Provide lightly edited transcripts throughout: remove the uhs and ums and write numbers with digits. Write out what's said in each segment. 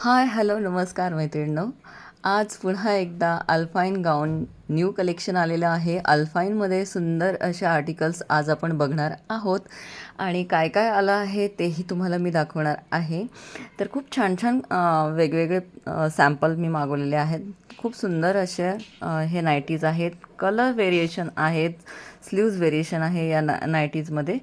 Hi hello नमस्कार मैत्रिणींनो. आज पुन्हा एकदा अल्पाईन गाऊन न्यू कलेक्शन आलेलं आहे. अल्पाईनमध्ये सुंदर असे आर्टिकल्स आज आपण बघणार आहोत आणि काय काय आलं आहे तेही तुम्हाला मी दाखवणार आहे. तर खूप छान छान वेगवेगळे सॅम्पल मी मागवलेले आहेत. खूप सुंदर असे हे नाईटीज आहेत. कलर व्हेरिएशन आहेत, स्लीव्ज व्हेरिएशन आहे या नाईटीजमध्ये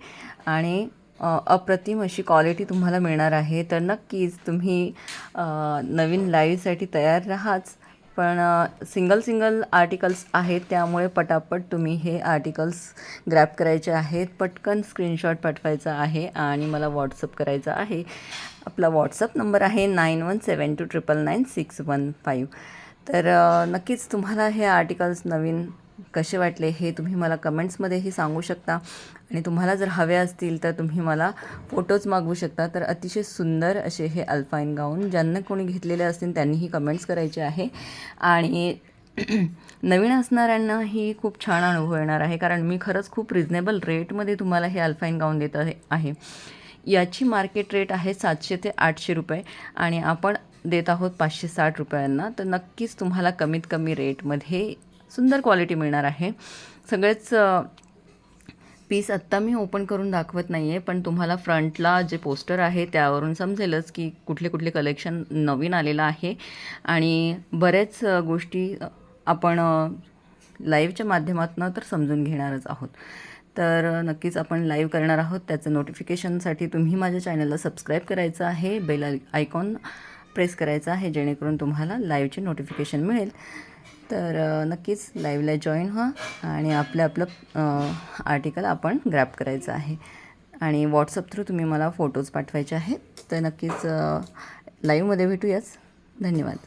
आणि अप्रतिम अशी क्वालिटी तुम्हाला मिळणार आहे. तर नक्कीच तुम्ही नवीन लाईव्हसाठी तयार राहाच. पण सिंगल आर्टिकल्स आहेत, त्यामुळे पटापट तुम्ही हे आर्टिकल्स ग्रॅब करायचे आहेत. पटकन स्क्रीनशॉट पाठवायचा आहे आणि मला व्हॉट्सअप करायचा आहे. आपला व्हॉट्सअप नंबर आहे 9172999615. तर नक्कीच तुम्हाला हे आर्टिकल्स नवीन कसे वाटले हे तुम्ही मला कमेंट्समध्येही सांगू शकता आणि तुम्हाला जर हवे असतील तर तुम्ही मला फोटोज मागवू शकता. तर अतिशय सुंदर असे हे अल्पाईन गाऊन ज्यांना कोणी घेतलेले असतील त्यांनीही कमेंट्स करायचे आहे आणि नवीन असणाऱ्यांनाही खूप छान अनुभव येणार आहे, कारण मी खरंच खूप रिजनेबल रेटमध्ये तुम्हाला हे अल्पाईन गाऊन देत आहे. याची मार्केट रेट आहे 700 ते 800 रुपये आणि आपण देत आहोत 560 रुपयांना. तर नक्कीच तुम्हाला कमीत कमी रेटमध्ये सुंदर क्वालिटी मिळणार आहे. सगळेच पीस आत्ता मी ओपन करून दाखवत नाही आहे, पण तुम्हाला फ्रंटला जे पोस्टर आहे त्यावरून समजेलच की कुठले कुठले कलेक्शन नवीन आलेलं आहे आणि बरेच गोष्टी आपण लाईव्हच्या माध्यमातून तर समजून घेणारच आहोत. तर नक्कीच आपण लाईव्ह करणार आहोत. त्याचं नोटिफिकेशनसाठी तुम्ही माझ्या चॅनलला सबस्क्राईब करायचं आहे, बेल आयकॉन प्रेस करायचा आहे, जेणेकरून तुम्हाला लाईव्हचे नोटिफिकेशन मिळेल. तर नक्कीच लाईव्हला जॉईन व्हा आणि आपलं आर्टिकल आपण ग्रॅब करायचं आहे आणि व्हॉट्सअप थ्रू तुम्ही मला फोटोज पाठवायचे आहेत. तर नक्कीच लाईव्हमध्ये भेटूयाच. धन्यवाद.